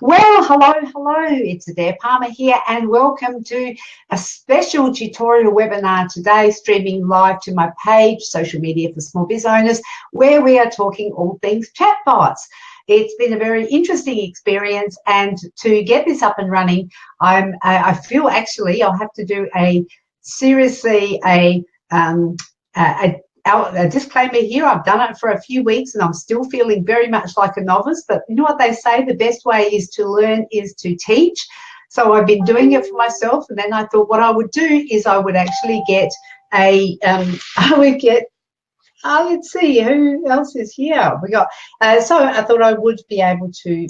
Well, hello. It's Adair Palmer here, and welcome to a special tutorial webinar today, streaming live to my page, Social Media for Small Biz Owners, where we are talking all things chatbots. It's been a very interesting experience, and to get this up and running, I feel actually I'll have to do a disclaimer here. I've done it for a few weeks and I'm still feeling very much like a novice, but you know what they say, the best way is to learn is to teach. So I've been doing it for myself, and then I thought what I would do is I would actually get let's see who else is here. We got so I thought I would be able to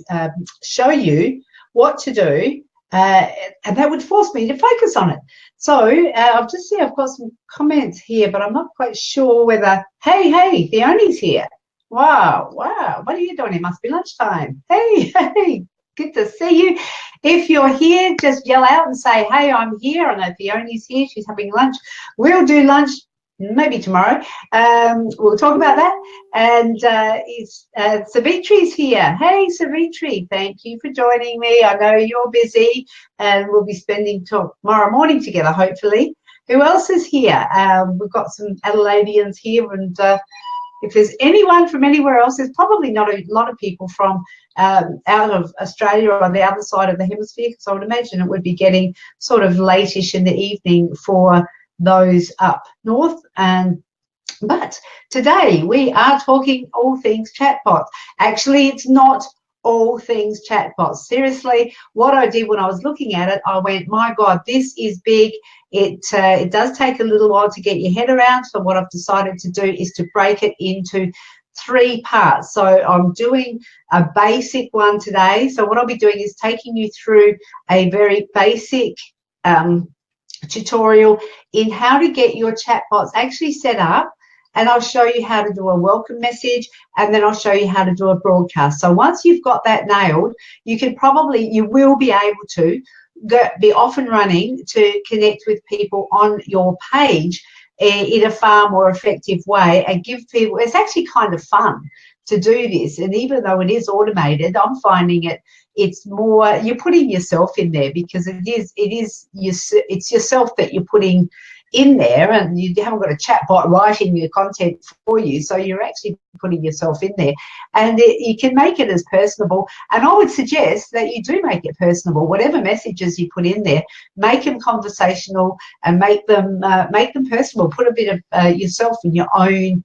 show you what to do, and that would force me to focus on it. So I've just seen I've got some comments here, but I'm not quite sure whether. Hey, Fiona's here. Wow, what are you doing? It must be lunchtime. Hey, good to see you. If you're here, just yell out and say, hey, I'm here. I know Fiona's here. She's having lunch. We'll do lunch maybe tomorrow. We'll talk about that. And Savitri's here. Hey, Savitri, thank you for joining me. I know you're busy, and we'll be spending tomorrow morning together, hopefully. Who else is here? We've got some Adelaideans here, and if there's anyone from anywhere else, there's probably not a lot of people from out of Australia or on the other side of the hemisphere, because I would imagine it would be getting sort of late-ish in the evening for those up north. But today we are talking all things chatbots. Actually, it's not all things chatbots. Seriously, what I did when I was looking at it, I went, my God, this is big. It does take a little while to get your head around. So what I've decided to do is to break it into 3 parts. So I'm doing a basic one today. So what I'll be doing is taking you through a very basic tutorial in how to get your chatbots actually set up, and I'll show you how to do a welcome message, and then I'll show you how to do a broadcast. So once you've got that nailed, you will be able to be off and running to connect with people on your page in a far more effective way, and give people, it's actually kind of fun to do this. And even though it is automated, I'm finding it's more, you're putting yourself in there, because it's yourself that you're putting in there, and you haven't got a chatbot writing your content for you, so you're actually putting yourself in there, and you can make it as personable. And I would suggest that you do make it personable. Whatever messages you put in there, make them conversational and make them personable. Put a bit of yourself and your own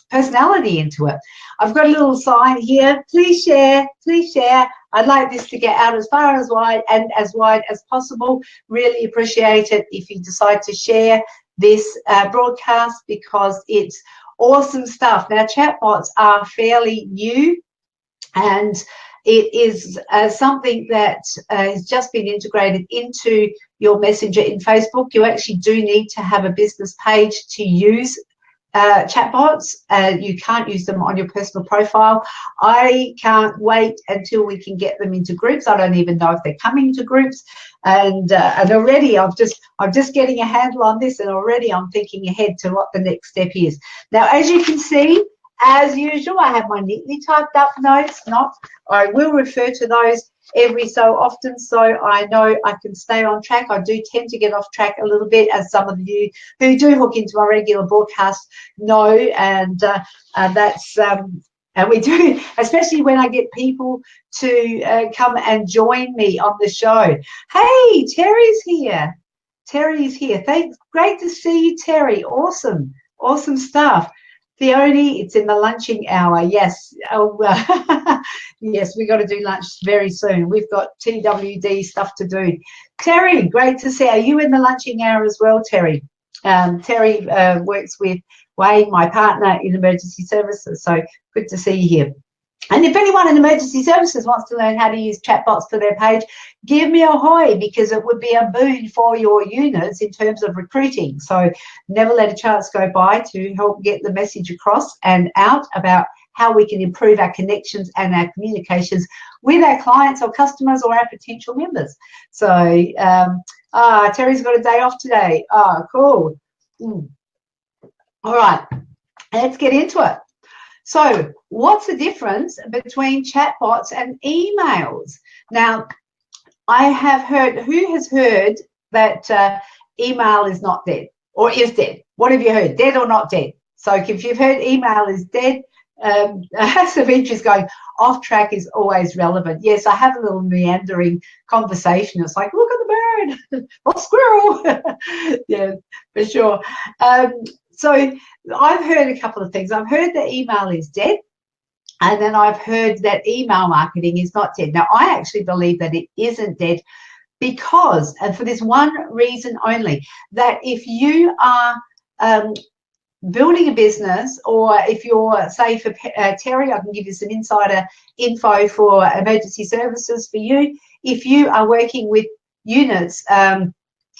personality into it. I've got a little sign here. Please share. I'd like this to get out as far as wide as possible. Really appreciate it if you decide to share this broadcast, because it's awesome stuff. Now, chatbots are fairly new, and it is something that has just been integrated into your Messenger in Facebook. You actually do need to have a business page to use chatbots. You can't use them on your personal profile. I can't wait until we can get them into groups. I don't even know if they're coming to groups, and already I'm just getting a handle on this, and already I'm thinking ahead to what the next step is. Now, as you can see, as usual, I have my neatly typed up notes. I will refer to those every so often, so I know I can stay on track. I do tend to get off track a little bit, as some of you who do hook into my regular broadcast know, and that's and we do, especially when I get people to come and join me on the show. Hey, Terry's here. Thanks. Great to see you, Terry. Awesome stuff. Fiona, it's in the lunching hour. Yes. Yes, we've got to do lunch very soon. We've got TWD stuff to do. Terry, great to see you. Are you in the lunching hour as well, Terry? Terry works with Wayne, my partner in emergency services. So good to see you here. And if anyone in emergency services wants to learn how to use chatbots for their page, give me a hoy, because it would be a boon for your units in terms of recruiting. So never let a chance go by to help get the message across and out about how we can improve our connections and our communications with our clients or customers or our potential members. So Terry's got a day off today. Cool. All right, let's get into it. So what's the difference between chatbots and emails? Now, I have heard, who has heard that email is not dead or is dead? What have you heard, dead or not dead? So if you've heard email is dead, Savitra is going, off track is always relevant. Yes, I have a little meandering conversation. It's like, look at the bird or squirrel. Yeah, for sure. So I've heard a couple of things. I've heard that email is dead. And then I've heard that email marketing is not dead. Now, I actually believe that it isn't dead because, and for this one reason only, that if you are building a business, or if you're, say, for Terry, I can give you some insider info for emergency services for you. If you are working with units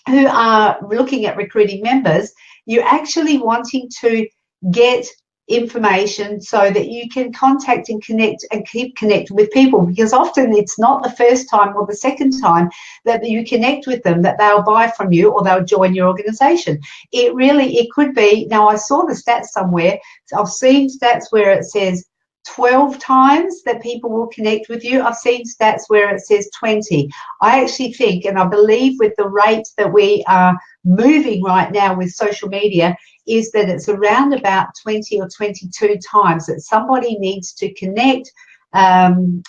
who are looking at recruiting members, you're actually wanting to get information so that you can contact and connect and keep connected with people, because often it's not the first time or the second time that you connect with them that they'll buy from you or they'll join your organization. It could be, now I saw the stats somewhere, I've seen stats where it says 12 times that people will connect with you. I've seen stats where it says 20. I actually think, and I believe with the rate that we are moving right now with social media, is that it's around about 20 or 22 times that somebody needs to connect. And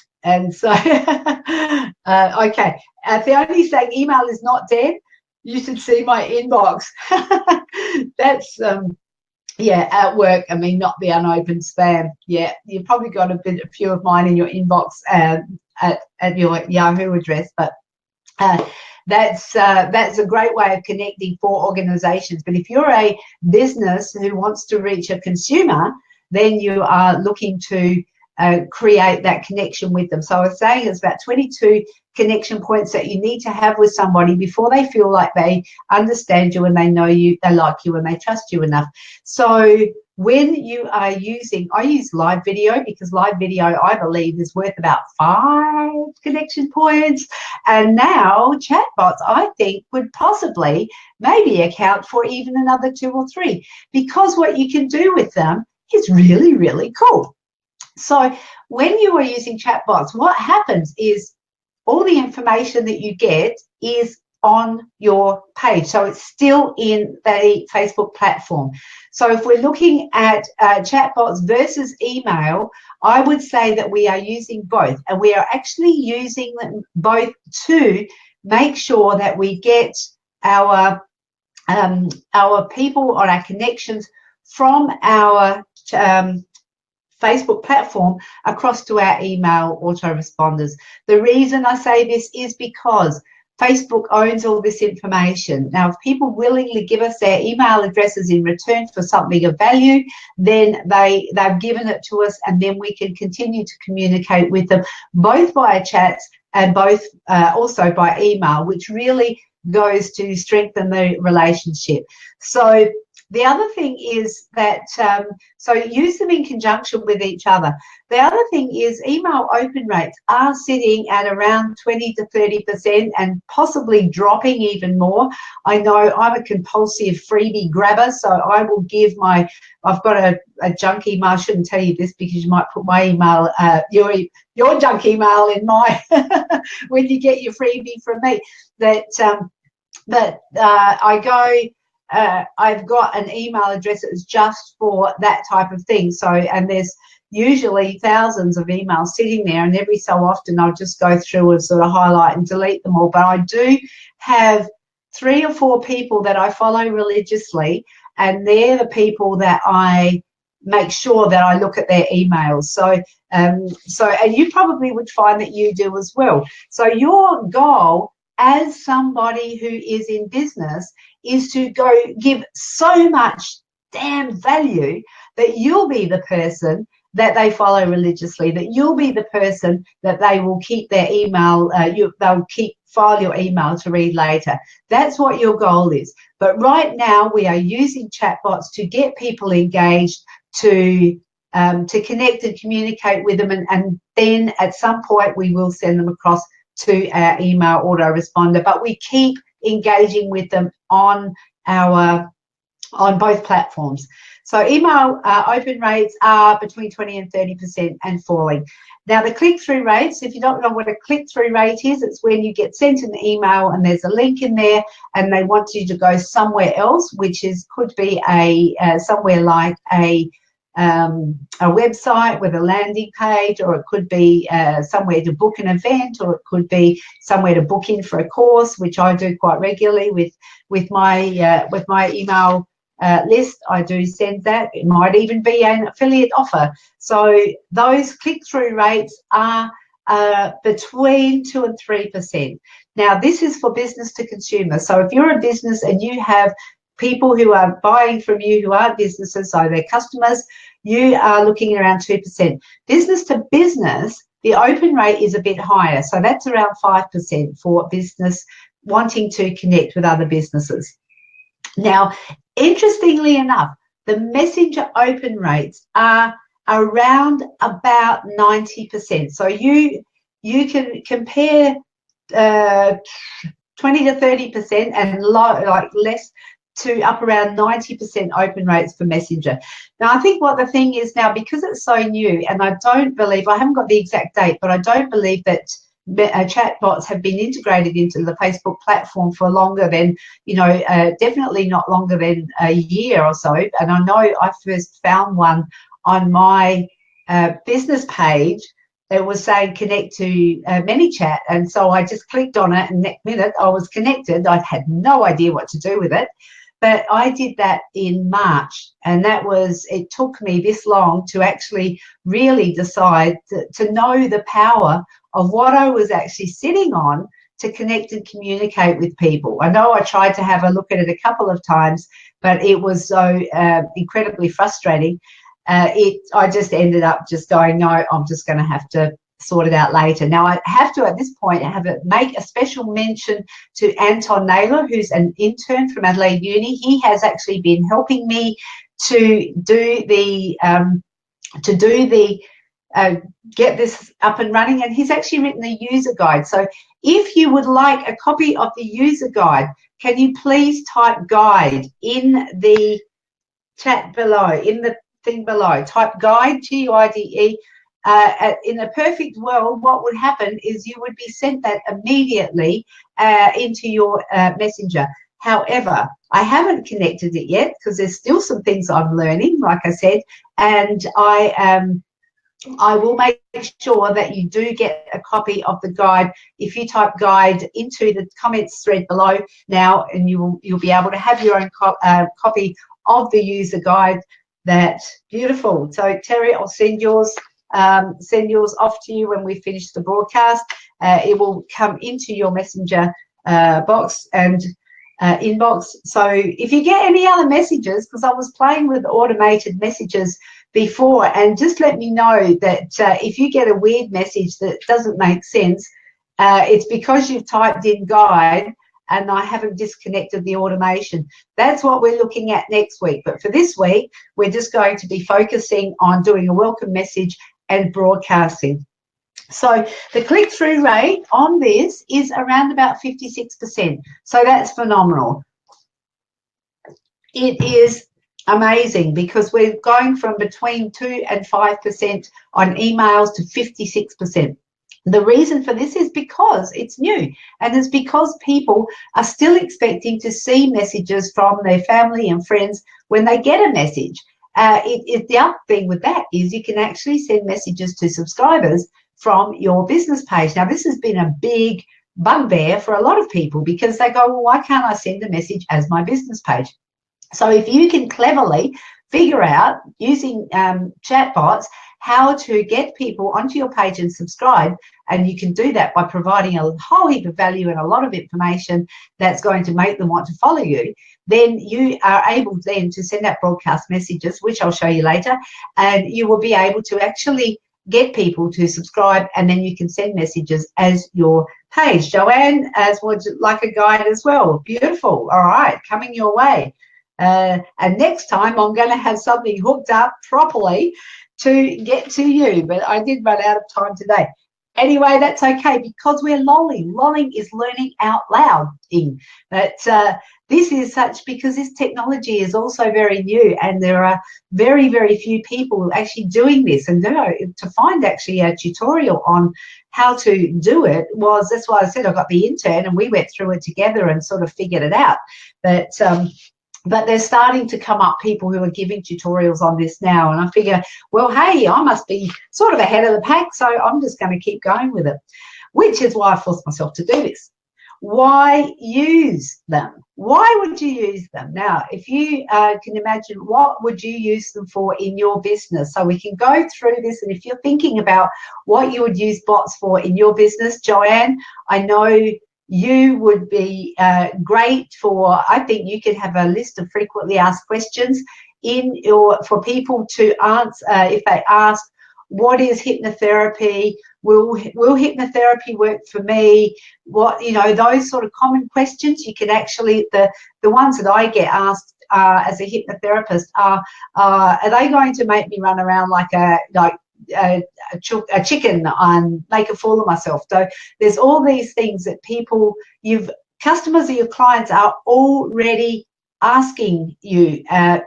so, okay, Theone's saying email is not dead. You should see my inbox. That's, yeah, at work, I mean, not the unopened spam. Yeah, you've probably got a few of mine in your inbox at your Yahoo address, but that's a great way of connecting for organizations. But if you're a business who wants to reach a consumer, then you are looking to create that connection with them. So I was saying it's about 22 connection points that you need to have with somebody before they feel like they understand you and they know you, they like you and they trust you enough. So when you are using, I use live video because live video, I believe, is worth about 5 connection points. And now chatbots, I think, would possibly maybe account for even another 2 or 3, because what you can do with them is really, really cool. So when you are using chatbots, what happens is all the information that you get is on your page. So it's still in the Facebook platform. So if we're looking at chatbots versus email, I would say that we are using both, and we are actually using them both to make sure that we get our people or our connections from our Facebook platform across to our email autoresponders. The reason I say this is because Facebook owns all this information. Now, if people willingly give us their email addresses in return for something of value, then they've given it to us, and then we can continue to communicate with them both via chats and both also by email, which really goes to strengthen the relationship. So the other thing is that, so use them in conjunction with each other. The other thing is email open rates are sitting at around 20 to 30% and possibly dropping even more. I know I'm a compulsive freebie grabber, so I will give my, I've got a junk email. I shouldn't tell you this because you might put my email, your junk email in my, when you get your freebie from me. I go, I've got an email address that is just for that type of thing. So, and there's usually thousands of emails sitting there, and every so often I'll just go through and sort of highlight and delete them all. But I do have 3 or 4 people that I follow religiously, and they're the people that I make sure that I look at their emails. So, and you probably would find that you do as well. So your goal as somebody who is in business is to go give so much damn value that you'll be the person that they follow religiously, that you'll be the person that they will keep their email, they'll file your email to read later. That's what your goal is. But right now we are using chatbots to get people engaged, to connect and communicate with them, and then at some point we will send them across to our email autoresponder, but we keep engaging with them on both platforms. So email open rates are between 20 and 30% and falling. Now, the click-through rates, if you don't know what a click-through rate is, it's when you get sent an email and there's a link in there and they want you to go somewhere else, which could be somewhere like a website with a landing page, or it could be somewhere to book an event, or it could be somewhere to book in for a course, which I do quite regularly with my email list. I do send that. It might even be an affiliate offer. So those click-through rates are between 2 and 3%. Now, this is for business to consumer. So if you're a business and you have people who are buying from you who are businesses, so they're customers, you are looking around 2%. Business to business, the open rate is a bit higher. So that's around 5% for business wanting to connect with other businesses. Now, interestingly enough, the messenger open rates are around about 90%. So you can compare 20 to 30% and less to up around 90% open rates for Messenger. Now, I think what the thing is now, because it's so new, and I haven't got the exact date, but I don't believe that chatbots have been integrated into the Facebook platform for longer than, definitely not longer than a year or so. And I know I first found one on my business page. It was saying connect to ManyChat, and so I just clicked on it, and next minute I was connected. I had no idea what to do with it, but I did that in March, and it took me this long to actually really decide to know the power of what I was actually sitting on to connect and communicate with people. I know I tried to have a look at it a couple of times, but it was so incredibly frustrating. I just ended up just going, no, I'm just going to have to sort it out later. Now, I have to, at this point, make a special mention to Anton Naylor, who's an intern from Adelaide Uni. He has actually been helping me to get this up and running, and he's actually written a user guide. So if you would like a copy of the user guide, can you please type guide in the chat below, in the thing below, type guide, G-U-I-D-E. In a perfect world, what would happen is you would be sent that immediately into your messenger. However, I haven't connected it yet because there's still some things I'm learning, like I said, and I will make sure that you do get a copy of the guide. If you type guide into the comments thread below now, and you'll be able to have your own copy of the user guide. That's beautiful. So Terry, I'll send yours off to you when we finish the broadcast. It will come into your messenger box and inbox. So if you get any other messages, because I was playing with automated messages before, and just let me know that if you get a weird message that doesn't make sense, it's because you've typed in guide and I haven't disconnected the automation. That's what we're looking at next week. But for this week, we're just going to be focusing on doing a welcome message and broadcasting. So the click-through rate on this is around about 56%. So that's phenomenal. It is amazing because we're going from between 2 and 5% on emails to 56%. The reason for this is because it's new, and it's because people are still expecting to see messages from their family and friends when they get a message. The other thing with that is you can actually send messages to subscribers from your business page. Now, this has been a big bugbear for a lot of people because they go, well, why can't I send a message as my business page? So if you can cleverly figure out using chatbots how to get people onto your page and subscribe, and you can do that by providing a whole heap of value and a lot of information that's going to make them want to follow you, then you are able then to send out broadcast messages, which I'll show you later, and you will be able to actually get people to subscribe, and then you can send messages as your page. Joanne would like a guide as well. Beautiful. All right, coming your way. And next time I'm going to have something hooked up properly to get to you, but I did run out of time today. Anyway, that's okay because we're lolling. Lolling is learning out loud thing. But this is such because this technology is also very new and there are very, very few people actually doing this. And to find actually a tutorial on how to do it that's why I said I got the intern and we went through it together and sort of figured it out. But they're starting to come up people who are giving tutorials on this now. And I figure, well, hey, I must be sort of ahead of the pack, so I'm just going to keep going with it, which is why I forced myself to do this. Why use them? Why would you use them? Now, if you can imagine, what would you use them for in your business? So we can go through this, and if you're thinking about what you would use bots for in your business, Joanne, I know you would be great for, I think you could have a list of frequently asked questions for people to answer if they ask, what is hypnotherapy? Will hypnotherapy work for me? What, those sort of common questions you can actually, the ones that I get asked as a hypnotherapist are they going to make me run around like a chicken and make a fool of myself? So there's all these things that customers or your clients are already asking you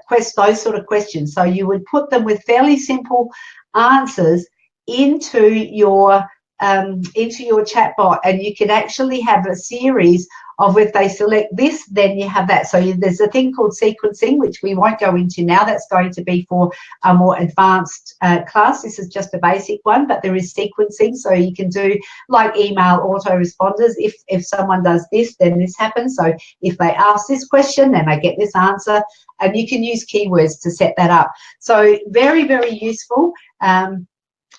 those sort of questions. So you would put them with fairly simple answers into your chatbot, and you can actually have a series of, if they select this, then you have that. So there's a thing called sequencing, which we won't go into now. That's going to be for a more advanced class. This is just a basic one, but there is sequencing. So you can do like email autoresponders. If someone does this, then this happens. So if they ask this question, then they get this answer. And you can use keywords to set that up. So very, very useful.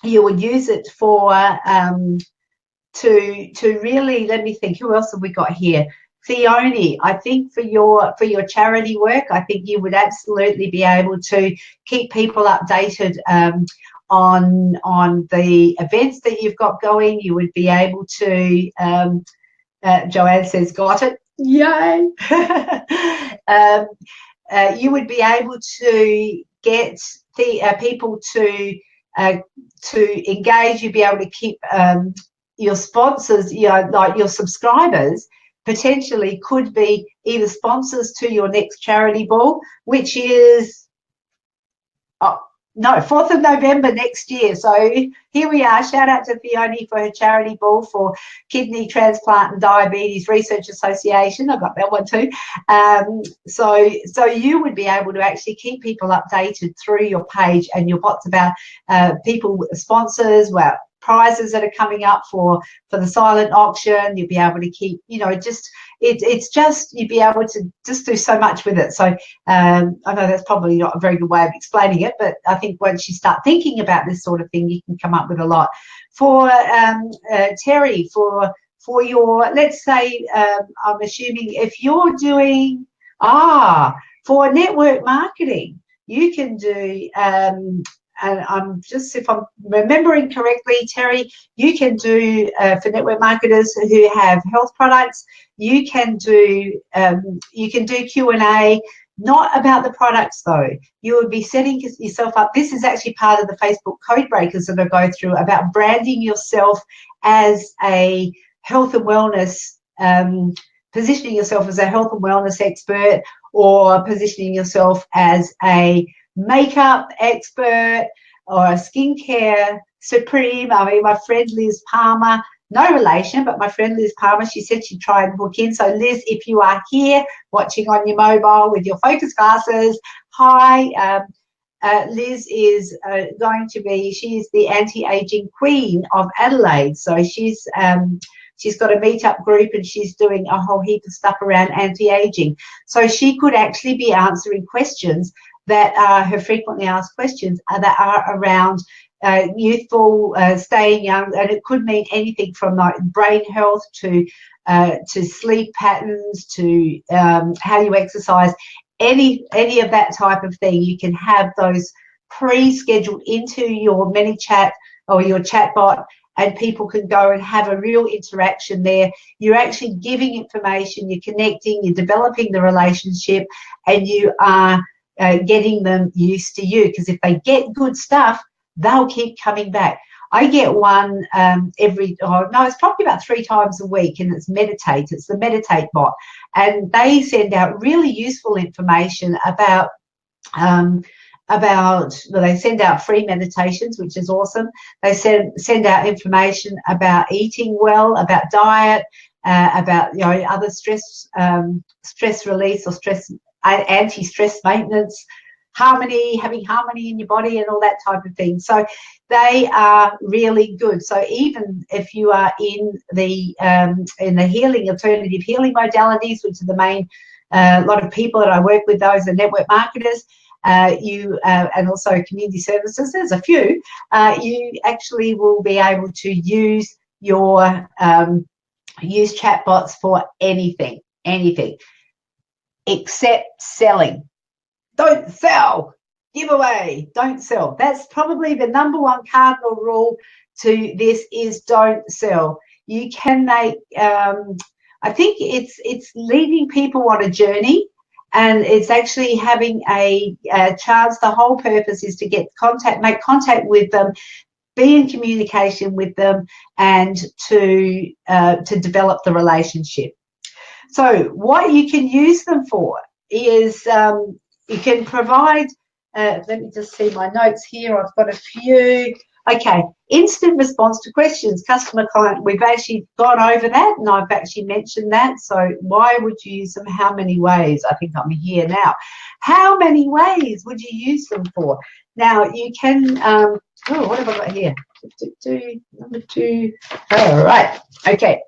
You would use it for to really, let me think, who else have we got here? Theone, I think for your charity work, I think you would absolutely be able to keep people updated on the events that you've got going. You would be able to, Joanne says, got it, yay. You would be able to get the people to engage. You'd be able to keep your sponsors, like your subscribers, potentially could be either sponsors to your next charity ball, which is 4th of November next year. So here we are. Shout out to Fiona for her charity ball for Kidney Transplant and Diabetes Research Association. I got that one too. So you would be able to actually keep people updated through your page and your bots about people, sponsors, prizes that are coming up for the silent auction. You'll be able to keep, it's just, you'd be able to just do so much with it. So I know that's probably not a very good way of explaining it, but I think once you start thinking about this sort of thing, you can come up with a lot. For Terry, for your, let's say, I'm assuming if you're doing, for network marketing, you can do, and if I'm remembering correctly, Terry, you can do for network marketers who have health products, you can do Q&A, not about the products though. You would be setting yourself up. This is actually part of the Facebook code breakers that I go through about branding yourself as a health and wellness, positioning yourself as a health and wellness expert, or positioning yourself as a makeup expert or a skincare supreme. I mean, my friend Liz Palmer, no relation, but my friend Liz Palmer, she said she'd try and hook in. So Liz, if you are here watching on your mobile with your focus glasses, hi. Liz is she's the anti-aging queen of Adelaide. So she's got a meetup group and she's doing a whole heap of stuff around anti-aging. So she could actually be answering questions that are her frequently asked questions that are around youthful, staying young, and it could mean anything from like brain health to sleep patterns to how you exercise, any of that type of thing. You can have those pre-scheduled into your ManyChat or your chatbot, and people can go and have a real interaction there. You're actually giving information, you're connecting, you're developing the relationship, and you are getting them used to you, because if they get good stuff, they'll keep coming back. I get one it's probably about 3 times a week, and it's Meditate. It's the Meditate bot, and they send out really useful information about well, they send out free meditations, which is awesome. They send out information about eating well, about diet, about other stress release or anti-stress maintenance, having harmony in your body, and all that type of thing. So they are really good. So even if you are in the alternative healing modalities, which are the main, a lot of people that I work with, those are network marketers, and also community services, there's a few, you actually will be able to use use chatbots for anything except selling. Don't sell. Give away. Don't sell. That's probably the number one cardinal rule to this, is don't sell. You can make, I think it's leading people on a journey, and it's actually having a chance. The whole purpose is to make contact with them, be in communication with them, and to develop the relationship. So what you can use them for is you can provide, let me just see my notes here. I've got a few. Okay, instant response to questions, customer client. We've actually gone over that, and I've actually mentioned that. So why would you use them? How many ways? I think I'm here now. How many ways would you use them for? Now, you can, what have I got here? Number 2. All right, okay.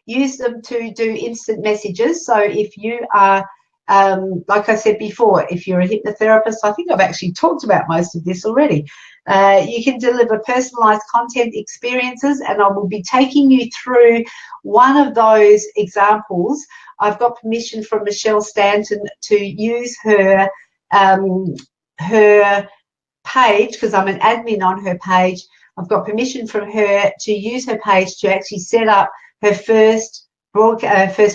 Use them to do instant messages. So if you are, like I said before, if you're a hypnotherapist, I think I've actually talked about most of this already. You can deliver personalized content experiences, and I will be taking you through one of those examples. I've got permission from Michelle Stanton to use her page, because I'm an admin on her page. I've got permission from her to use her page to actually set up her first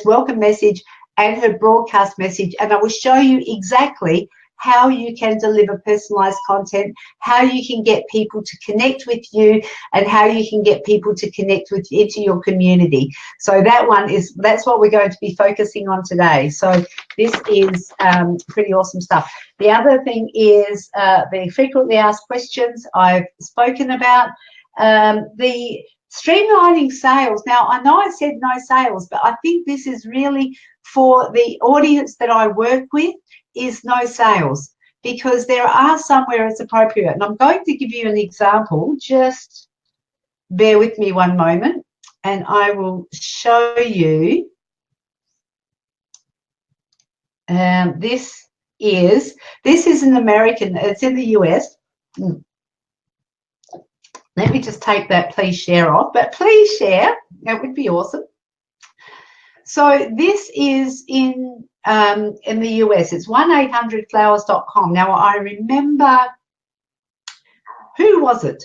welcome message and her broadcast message, and I will show you exactly how you can deliver personalized content, how you can get people to connect with you, and how you can get people to connect with into your community. So that's what we're going to be focusing on today. So this is pretty awesome stuff. The other thing is the frequently asked questions I've spoken about. The streamlining sales. Now, I know I said no sales, but I think this is really for the audience that I work with, is no sales, because there are some where it's appropriate. And I'm going to give you an example. Just bear with me one moment, and I will show you. This is an American, it's in the US. Let me just take that please share off, but please share, that would be awesome. So this is in the US. It's 1-800-flowers.com. Now, I remember, who was it?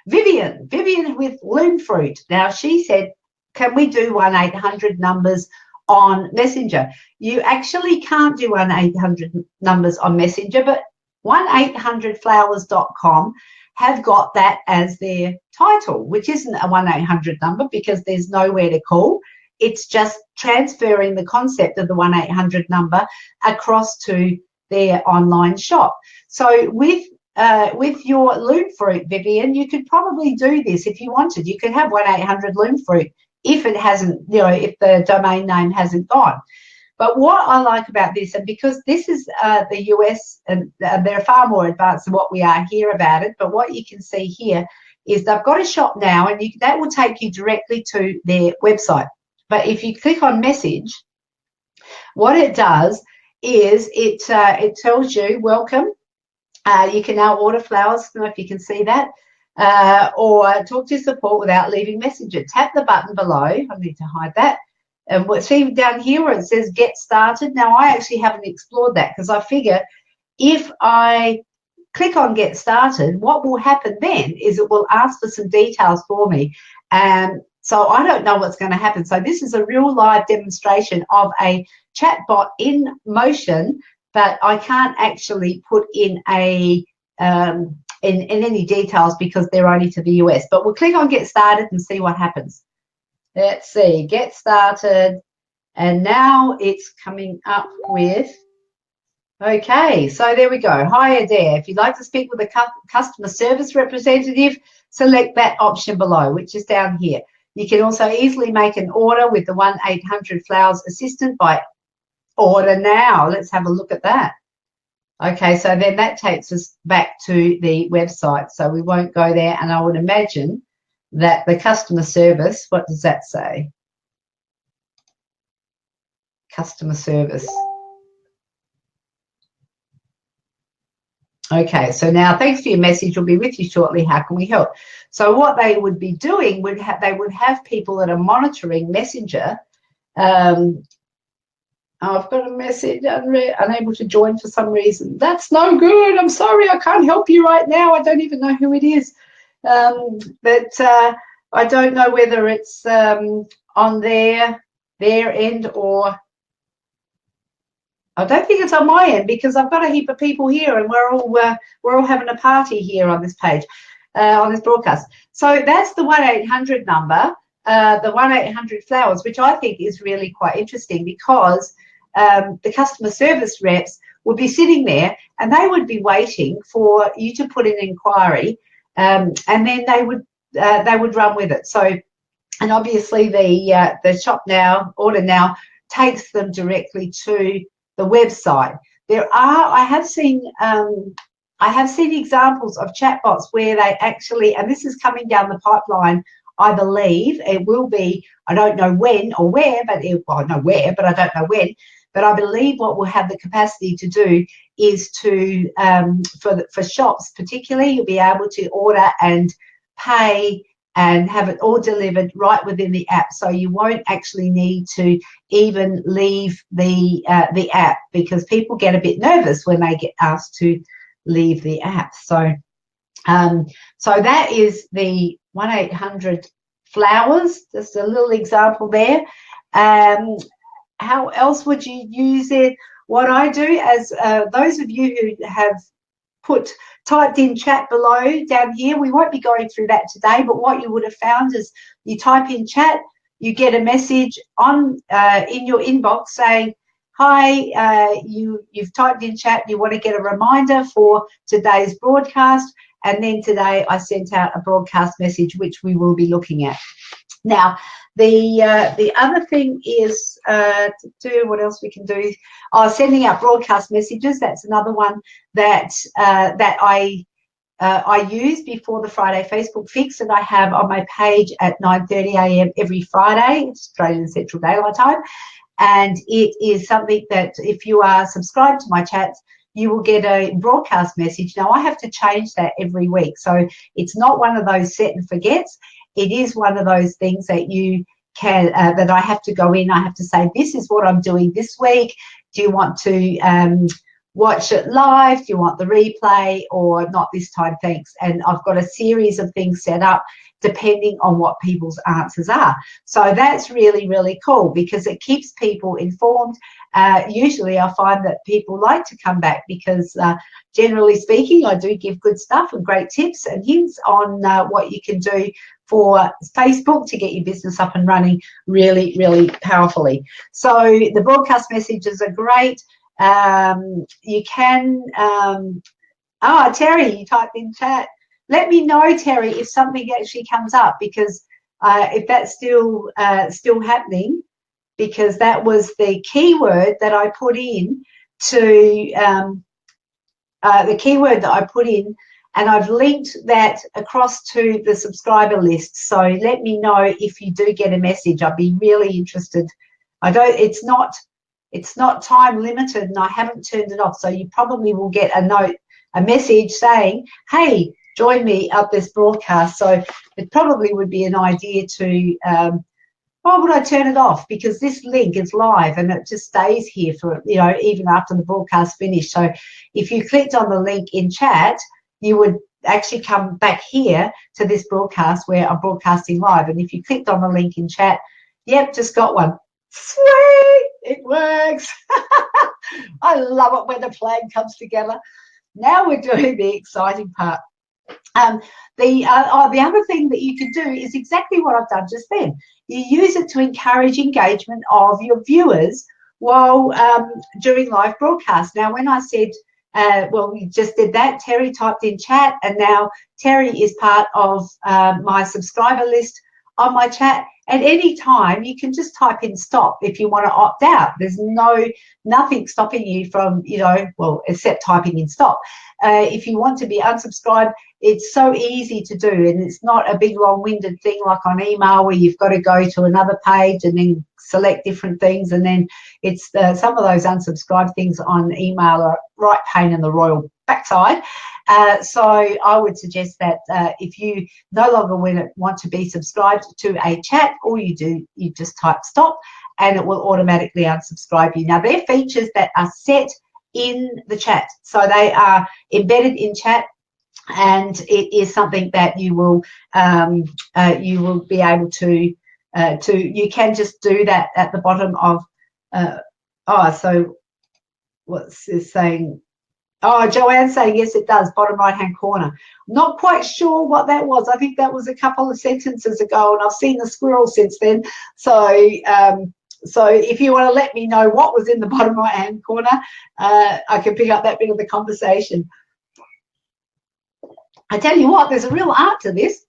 Vivian with Loom Fruit. Now, she said, can we do 1-800 numbers on Messenger? You actually can't do 1-800 numbers on Messenger, but 1-800-flowers.com have got that as their title, which isn't a 1-800 number because there's nowhere to call. It's just transferring the concept of the 1-800 number across to their online shop. So with your Loom Fruit, Vivian, you could probably do this if you wanted. You could have 1-800 Loom Fruit if it hasn't, if the domain name hasn't gone. But what I like about this, and because this is the US, and they're far more advanced than what we are here about it, but what you can see here is they've got a shop now, and that will take you directly to their website. But if you click on message, what it does is it tells you, welcome. You can now order flowers. I don't know if you can see that. Or talk to support without leaving messenger. Tap the button below. I need to hide that. And see down here where it says get started. Now, I actually haven't explored that because I figure if I click on get started, what will happen then is it will ask for some details for me. So I don't know what's going to happen. So this is a real live demonstration of a chatbot in motion, but I can't actually put in a in any details because they're only to the US. But we'll click on get started and see what happens. Let's see, get started. And now it's coming up with, okay, so there we go. Hi, Adair. If you'd like to speak with a customer service representative, select that option below, which is down here. You can also easily make an order with the 1-800-Flowers assistant by order now. Let's have a look at that. Okay, so then that takes us back to the website. So we won't go there, and I would imagine that the customer service, what does that say? Customer service. Okay, so now thanks for your message. We'll be with you shortly. How can we help? So what they would be doing they would have people that are monitoring Messenger. I've got a message, unable to join for some reason. That's no good. I'm sorry, I can't help you right now. I don't even know who it is. But I don't know whether it's on their end, or I don't think it's on my end, because I've got a heap of people here and we're all having a party here on this page, on this broadcast. So that's the 1-800 number, the 1-800-Flowers, which I think is really quite interesting, because the customer service reps would be sitting there and they would be waiting for you to put an inquiry, and then they would run with it. So, and obviously the shop now, order now, takes them directly to the website. I have seen examples of chatbots where they actually, and this is coming down the pipeline, I believe it will be, I don't know when or where, but well, I know where, but I don't know when. But I believe what we'll have the capacity to do is to, for shops particularly, you'll be able to order and pay and have it all delivered right within the app. So you won't actually need to even leave the app, because people get a bit nervous when they get asked to leave the app. So, so that is the 1-800-Flowers, just a little example there. How else would you use it? What I do, as those of you who have typed in chat below down here, we won't be going through that today, but what you would have found is you type in chat, you get a message on in your inbox saying, hi, you've typed in chat, you want to get a reminder for today's broadcast, and then today I sent out a broadcast message which we will be looking at. Now, the other thing is to do, what else we can do? Sending out broadcast messages. That's another one that I use before the Friday Facebook Fix, and I have on my page at 9:30 a.m. every Friday, Australian Central Daylight Time. And it is something that if you are subscribed to my chats, you will get a broadcast message. Now, I have to change that every week, so it's not one of those set and forgets. It is one of those things that you can, that I have to go in, I have to say, this is what I'm doing this week. Do you want to watch it live? Do you want the replay, or not this time, thanks? And I've got a series of things set up depending on what people's answers are. So that's really, really cool, because it keeps people informed. Usually I find that people like to come back because generally speaking, I do give good stuff and great tips and hints on what you can do for Facebook to get your business up and running really, really powerfully. So the broadcast messages are great. You can, Terry, you typed in chat. Let me know, Terry, if something actually comes up, because if that's still happening, because that was the keyword that I put in to and I've linked that across to the subscriber list. So let me know if you do get a message. I'd be really interested. It's not time limited, and I haven't turned it off. So you probably will get a message saying, hey, join me at this broadcast. So it probably would be an idea to, why would I turn it off? Because this link is live and it just stays here for, even after the broadcast finished. So if you clicked on the link in chat, you would actually come back here to this broadcast where I'm broadcasting live. And if you clicked on the link in chat, yep, just got one. Sweet, it works. I love it when the plan comes together. Now we're doing the exciting part. The other thing that you can do is exactly what I've done just then. You use it to encourage engagement of your viewers while during live broadcast. Now, when I said, well, we just did that, Terry typed in chat, and now Terry is part of my subscriber list on my chat. At any time, you can just type in stop if you want to opt out. There's nothing stopping you from, well, except typing in stop. If you want to be unsubscribed, it's so easy to do, and it's not a big long-winded thing like on email where you've got to go to another page and then select different things, and then it's some of those unsubscribe things on email are right pain in the royal backside. So I would suggest that if you no longer want to be subscribed to a chat, all you do, you just type stop and it will automatically unsubscribe you. Now, they're features that are set in the chat, so they are embedded in chat, and it is something that you will be able to you can just do that at the bottom of so what's this saying? Oh, Joanne's saying yes, it does, bottom right hand corner. Not quite sure what that was. I think that was a couple of sentences ago, and I've seen the squirrel since then. So so if you want to let me know what was in the bottom right hand corner, I can pick up that bit of the conversation. I tell you what, there's a real art to this,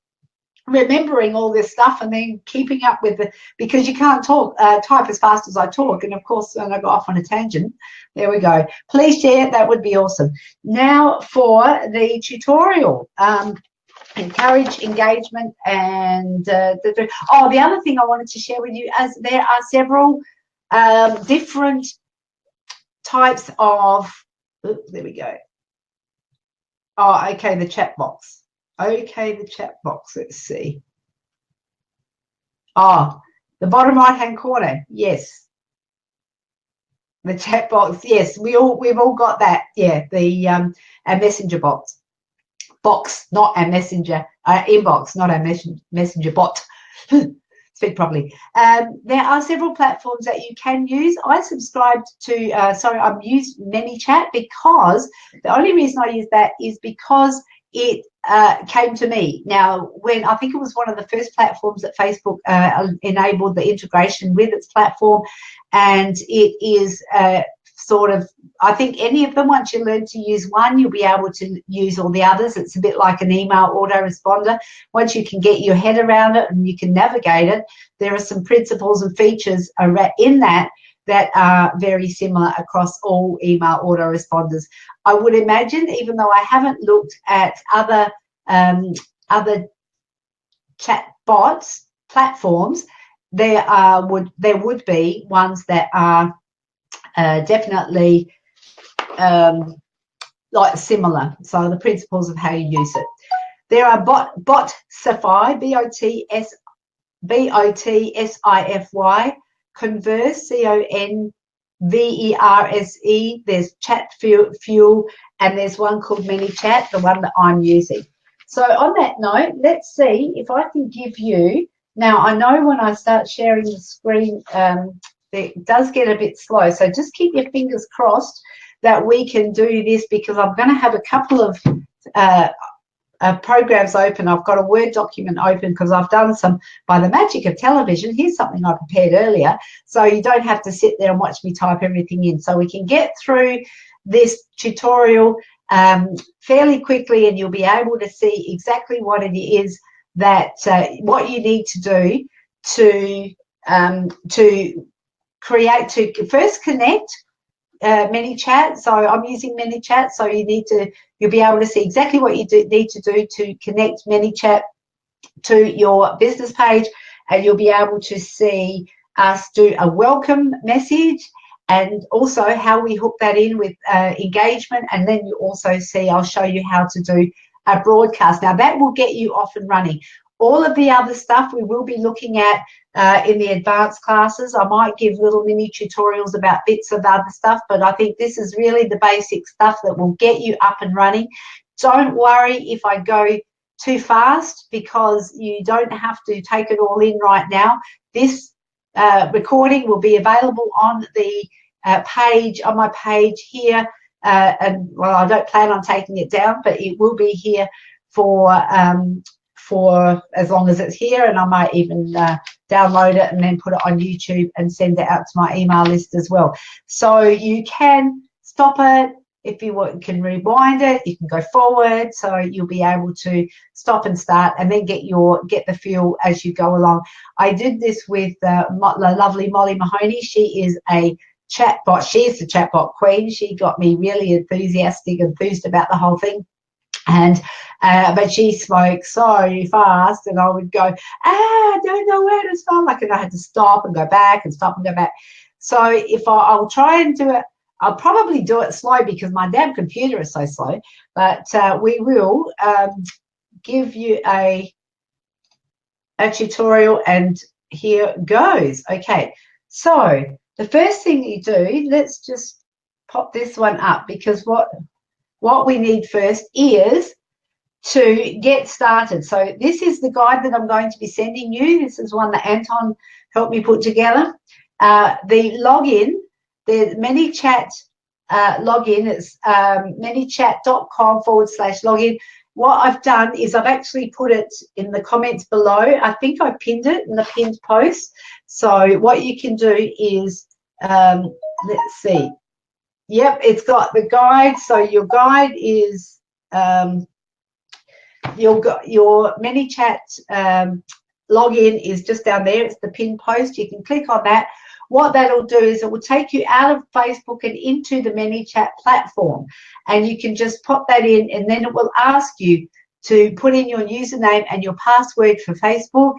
remembering all this stuff and then keeping up with it, because you can't type as fast as I talk. And of course, when I go off on a tangent, there we go. Please share, that would be awesome. Now for the tutorial, encourage engagement, and the other thing I wanted to share with you, as there are several different types of, there we go. Oh, okay, the chat box. Okay, the chat box, let's see. Oh, the bottom right-hand corner, yes. The chat box, yes, we've all got that. Yeah, the our messenger box, not our messenger, inbox, not our messenger bot. Speak properly. There are several platforms that you can use. I subscribed to, I've used ManyChat, because the only reason I use that is because it came to me. Now, when I think it was one of the first platforms that Facebook enabled the integration with its platform, and it is sort of, I think any of them, once you learn to use one, you'll be able to use all the others. It's a bit like an email autoresponder. Once you can get your head around it and you can navigate it, there are some principles and features in that are very similar across all email autoresponders. I would imagine, even though I haven't looked at other chatbots platforms, there would be ones that are definitely like similar. So the principles of how you use it. There are Botsify, Botsify, Converse, Converse. There's Chat Fuel, and there's one called ManyChat, the one that I'm using. So on that note, let's see if I can give you, now I know when I start sharing the screen, it does get a bit slow, so just keep your fingers crossed that we can do this, because I'm going to have a couple of programs open. I've got a Word document open because I've done some, by the magic of television, here's something I prepared earlier, so you don't have to sit there and watch me type everything in. So we can get through this tutorial fairly quickly, and you'll be able to see exactly what it is that what you need to do to first connect ManyChat. So I'm using ManyChat, so you'll be able to see exactly what you need to do to connect ManyChat to your business page, and you'll be able to see us do a welcome message, and also how we hook that in with engagement. And then you also see, I'll show you how to do a broadcast. Now that will get you off and running. All of the other stuff we will be looking at in the advanced classes. I might give little mini tutorials about bits of other stuff, but I think this is really the basic stuff that will get you up and running. Don't worry if I go too fast, because you don't have to take it all in right now. This recording will be available on the page, on my page here, and well, I don't plan on taking it down, but it will be here for as long as it's here, and I might even download it and then put it on YouTube and send it out to my email list as well. So you can stop it. If you can rewind it, you can go forward, so you'll be able to stop and start and then get the feel as you go along. I did this with the lovely Molly Mahoney. She is a chatbot. She is the chatbot queen. She got me really enthused about the whole thing. And but she spoke so fast, and I would go, I don't know where to start. And I had to stop and go back and stop and go back. So if I'll try and do it, I'll probably do it slow because my damn computer is so slow. But we will give you a tutorial, and here goes. Okay, so the first thing you do, let's just pop this one up, because what we need first is to get started. So this is the guide that I'm going to be sending you. This is one that Anton helped me put together. The login, the ManyChat login, it's manychat.com/login. What I've done is I've actually put it in the comments below. I think I pinned it in the pinned post. So what you can do is, let's see. Yep, it's got the guide. So your guide is your ManyChat login is just down there. It's the pinned post. You can click on that. What that'll do is it will take you out of Facebook and into the ManyChat platform, and you can just pop that in, and then it will ask you to put in your username and your password for Facebook.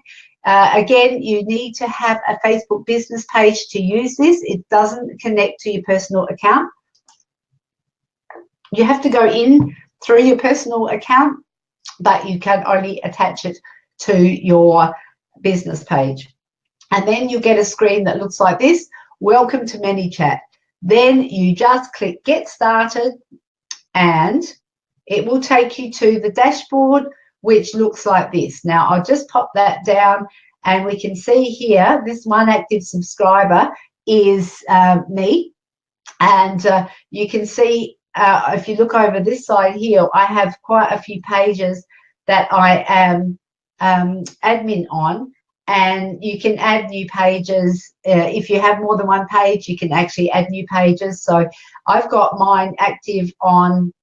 Again, you need to have a Facebook business page to use this. It doesn't connect to your personal account. You have to go in through your personal account, but you can only attach it to your business page. And then you get a screen that looks like this. Welcome to ManyChat. Then you just click Get Started, and it will take you to the dashboard, which looks like this. Now, I'll just pop that down, and we can see here, this one active subscriber is me. And you can see, if you look over this side here, I have quite a few pages that I am admin on, and you can add new pages. If you have more than one page, you can actually add new pages. So I've got mine active on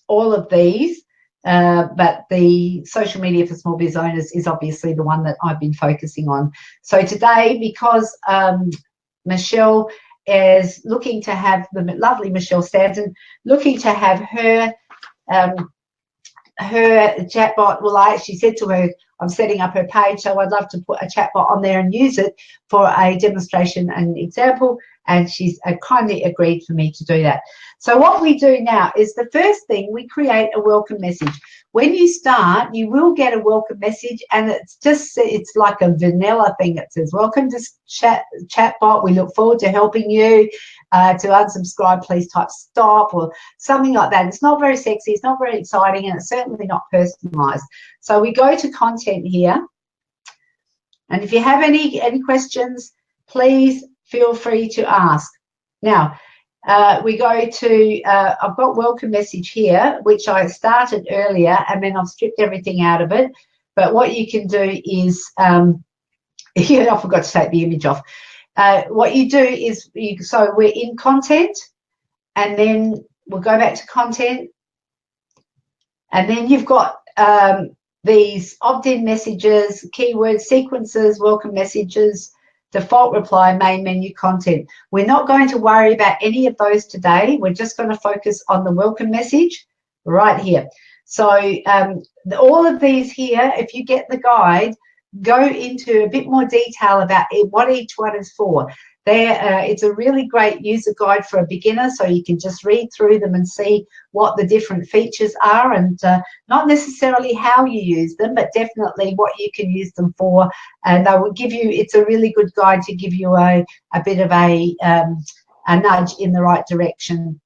all of these, but the social media for small business owners is obviously the one that I've been focusing on. So today, because Michelle is looking to have, the lovely Michelle Stanton, looking to have her chatbot. Well, I actually said to her, I'm setting up her page, so I'd love to put a chatbot on there and use it for a demonstration and example, and she's kindly agreed for me to do that. So what we do now is, the first thing, we create a welcome message. When you start, you will get a welcome message, and it's like a vanilla thing. It says, welcome to chatbot. We look forward to helping you. To unsubscribe, please type stop, or something like that. It's not very sexy, it's not very exciting, and it's certainly not personalized. So we go to content here, and if you have any questions, please feel free to ask. Now, we go to, I've got welcome message here, which I started earlier, and then I've stripped everything out of it. But what you can do is, yeah, I forgot to take the image off. What you do is, so we're in content, and then we'll go back to content, and then you've got these opt-in messages, keywords, sequences, welcome messages, default reply, main menu, content. We're not going to worry about any of those today. We're just going to focus on the welcome message right here. So all of these here, if you get the guide, go into a bit more detail about what each one is for. It's a really great user guide for a beginner, so you can just read through them and see what the different features are, and not necessarily how you use them, but definitely what you can use them for. And they will give you, it's a really good guide to give you a bit of a nudge in the right direction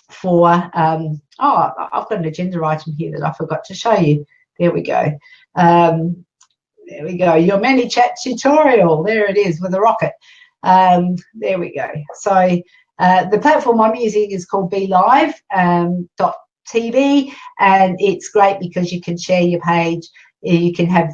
for, oh, I've got an agenda item here that I forgot to show you. There we go. There we go, your ManyChat tutorial. There it is with a rocket. There we go. So the platform I'm using is called BeLive. TV, and it's great because you can share your page. You can have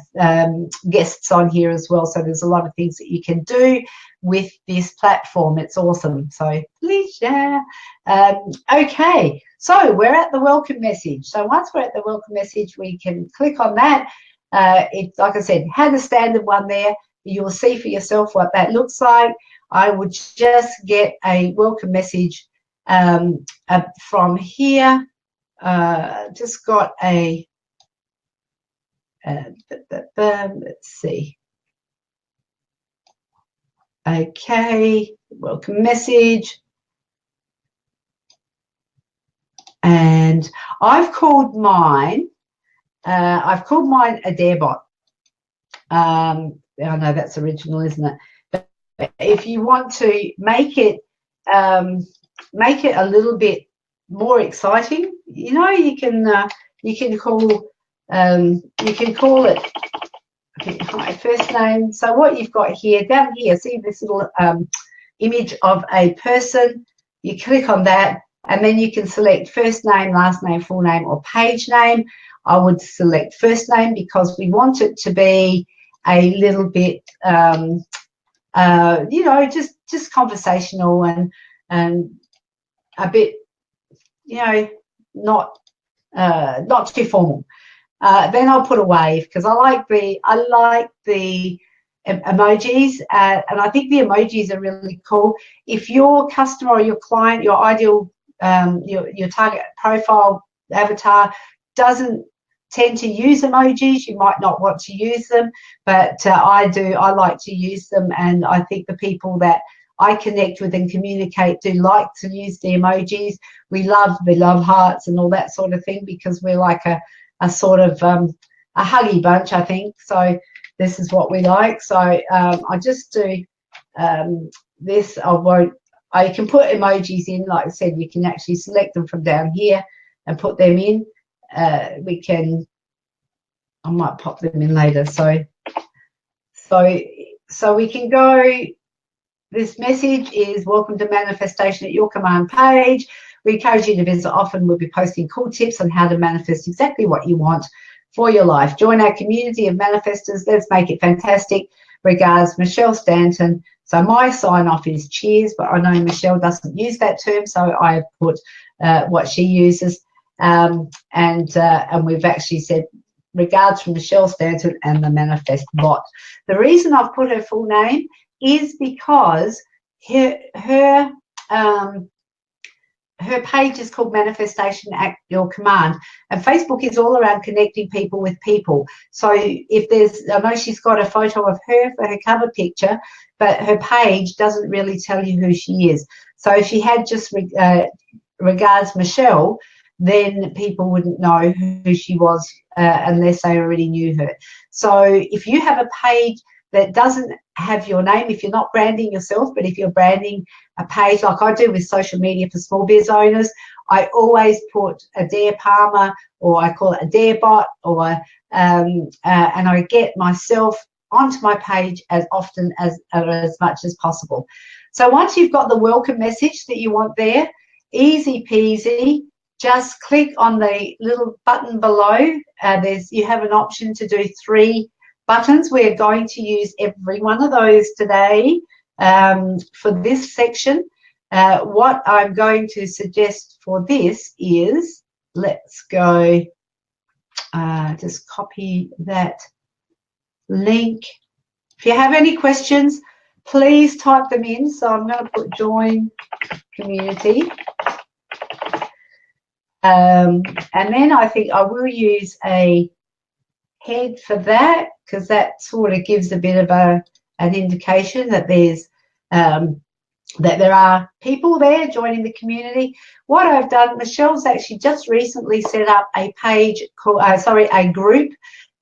guests on here as well. So there's a lot of things that you can do with this platform. It's awesome. So please share. Okay, so we're at the welcome message. So once we're at the welcome message, we can click on that. It's like I said, had the standard one there. You'll see for yourself what that looks like. I would just get a welcome message from here. Just got a let's see. Okay, welcome message. And I've called mine a Darebot. I know that's original, isn't it? But if you want to make it a little bit more exciting, you know, you can call it my first name. So what you've got here, down here, see this little image of a person. You click on that, and then you can select first name, last name, full name, or page name. I would select first name because we want it to be a little bit, you know, just conversational and a bit, you know, not too formal. Then I'll put a wave because I like the emojis, and I think the emojis are really cool. If your customer or your client, your ideal, your target profile avatar doesn't tend to use emojis, you might not want to use them, but I do. I like to use them, and I think the people that I connect with and communicate do like to use the emojis. We love hearts and all that sort of thing because we're like a sort of a huggy bunch, I think. So this is what we like. So I just do this. I can put emojis in. Like I said, you can actually select them from down here and put them in. I might pop them in later. So we can go. This message is welcome to manifestation at your command page. We encourage you to visit often. We'll be posting cool tips on how to manifest exactly what you want for your life. Join our community of manifestors. Let's make it fantastic. Regards, Michelle Stanton. So my sign off is cheers, but I know Michelle doesn't use that term, so I put what she uses. And we've actually said regards from Michelle Stanton and the Manifest Bot. The reason I've put her full name is because her page is called Manifestation at Your Command, and Facebook is all around connecting people with people. So if there's, I know she's got a photo of her for her cover picture, but her page doesn't really tell you who she is. So if she had just regards Michelle, then people wouldn't know who she was unless they already knew her. So if you have a page that doesn't have your name, if you're not branding yourself, but if you're branding a page like I do with social media for small biz owners, I always put a Dare Palmer, or I call it a Dare Bot, or and I get myself onto my page as often as much as possible. So once you've got the welcome message that you want there, easy peasy, just click on the little button below. You have an option to do 3 buttons. We're going to use every one of those today for this section. What I'm going to suggest for this is, let's go, just copy that link. If you have any questions, please type them in. So I'm going to put join community. And then I think I will use a head for that, because that sort of gives a bit of an indication that there's that there are people there joining the community. What I've done, Michelle's actually just recently set up a page called, a group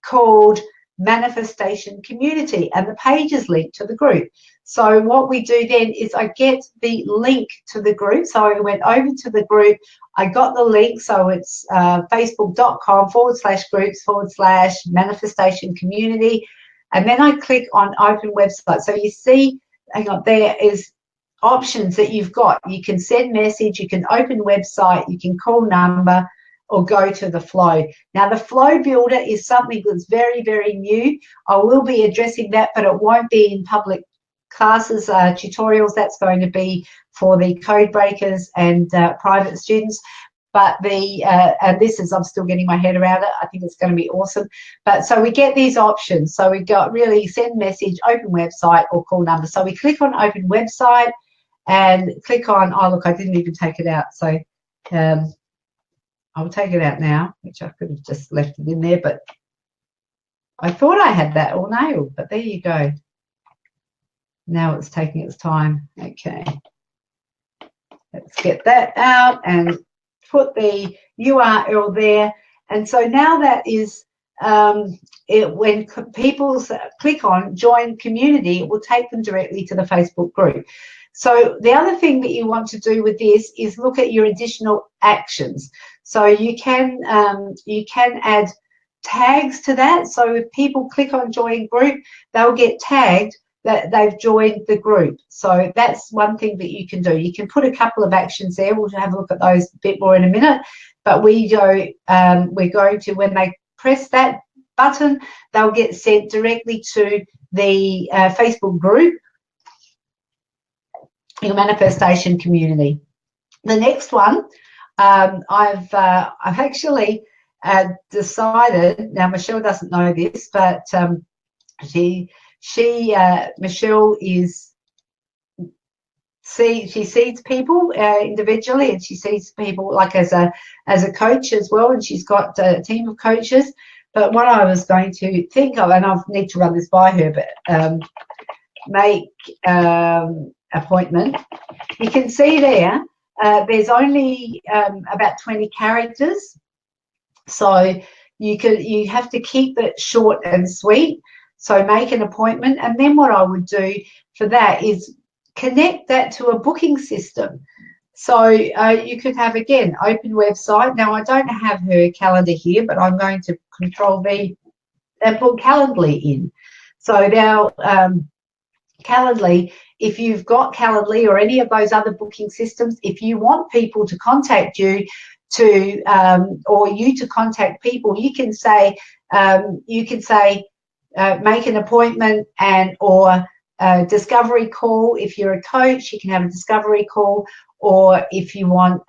called Manifestation Community, and the page is linked to the group. So what we do then is I get the link to the group. So I went over to the group, I got the link, so it's facebook.com/groups/manifestation community, and then I click on open website. So you see, hang on, there is options that you've got. You can send message, you can open website, you can call number, or go to the flow. Now, the flow builder is something that's very, very new. I will be addressing that, but it won't be in public classes, tutorials. That's going to be for the code breakers and private students. But and this is, I'm still getting my head around it. I think it's going to be awesome. But so we get these options. So we got really send message, open website, or call number. So we click on open website and click on, oh, look, I didn't even take it out. So I'll take it out now, which I could have just left it in there, but I thought I had that all nailed, but there you go. Now it's taking its time. Okay. Let's get that out and put the URL there. And so now that is, when people click on join community, it will take them directly to the Facebook group. So the other thing that you want to do with this is look at your additional actions. So you can add tags to that. So if people click on join group, they'll get tagged that they've joined the group. So that's one thing that you can do. You can put a couple of actions there. We'll have a look at those a bit more in a minute. But we're going to, when they press that button, they'll get sent directly to the Facebook group, your manifestation community. The next one, I've actually decided, now Michelle doesn't know this, but Michelle is, she sees people individually, and she sees people like as a coach as well, and she's got a team of coaches. But what I was going to think of, and I need to run this by her, but make appointment. You can see there, there's only about 20 characters, so you have to keep it short and sweet. So make an appointment, and then what I would do for that is connect that to a booking system. So you could have, again, open website. Now, I don't have her calendar here, but I'm going to Control V and put Calendly in. So now Calendly, if you've got Calendly or any of those other booking systems, if you want people to contact you or you to contact people, you can say make an appointment or a discovery call. If you're a coach, you can have a discovery call, or if you want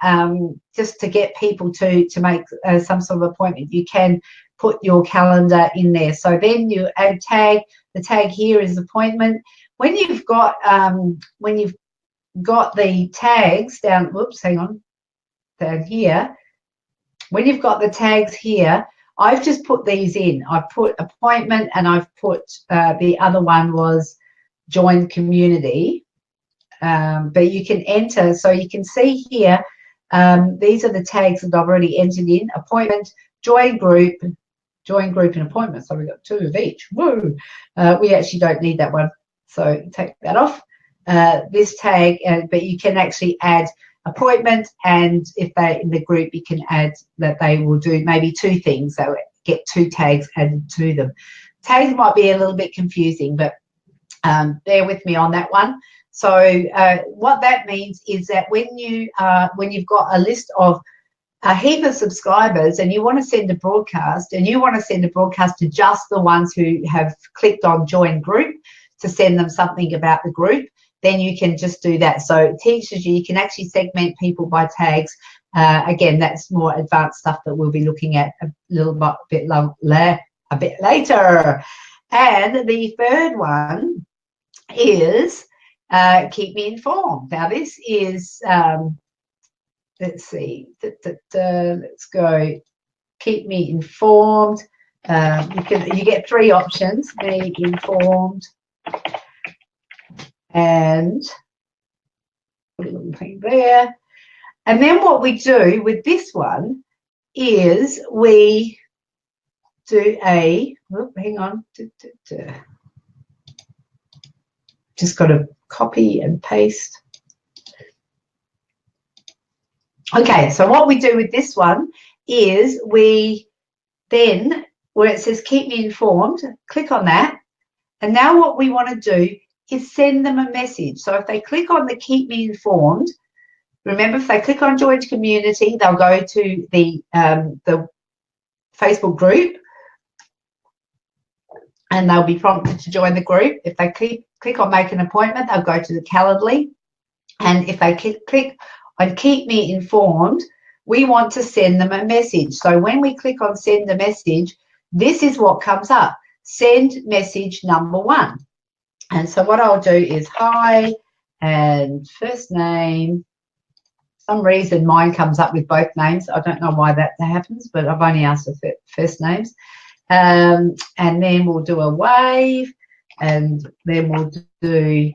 just to get people to make some sort of appointment, you can put your calendar in there. So then you add tag. The tag here is appointment. When you've got the tags down, whoops, hang on, down here. When you've got the tags here, I've just put these in. I've put appointment, and I've put the other one was join community. But you can enter, so you can see here, these are the tags that I've already entered in: appointment, join group, and appointment. So we've got 2 of each. Woo! We actually don't need that one, so take that off. This tag, but you can actually add appointment, and if they're in the group, you can add that they will do maybe 2 things. They'll get 2 tags added to them. Tags might be a little bit confusing, but bear with me on that one. So what that means is that when you've got a list of a heap of subscribers and you want to send a broadcast, and you want to send a broadcast to just the ones who have clicked on join group to send them something about the group, then you can just do that. So it teaches you can actually segment people by tags. Again, that's more advanced stuff that we'll be looking at a bit later. And the third one is keep me informed. Now this is, let's see, let's go, keep me informed. You get 3 options: be informed, and put a little thing there. And then what we do with this one is we do hang on, just got to copy and paste. Okay, so what we do with this one is we then, where it says keep me informed, click on that, and now what we want to do is send them a message. So if they click on the keep me informed, Remember, if they click on join community, they'll go to the Facebook group, and they'll be prompted to join the group. If they click on make an appointment, they'll go to the Calendly. And if they click on keep me informed, we want to send them a message. So when we click on send a message, this is what comes up. Send message number 1. And so what I'll do is hi and first name. For some reason mine comes up with both names. I don't know why that happens, but I've only asked for first names. And then we'll do a wave, and then we'll do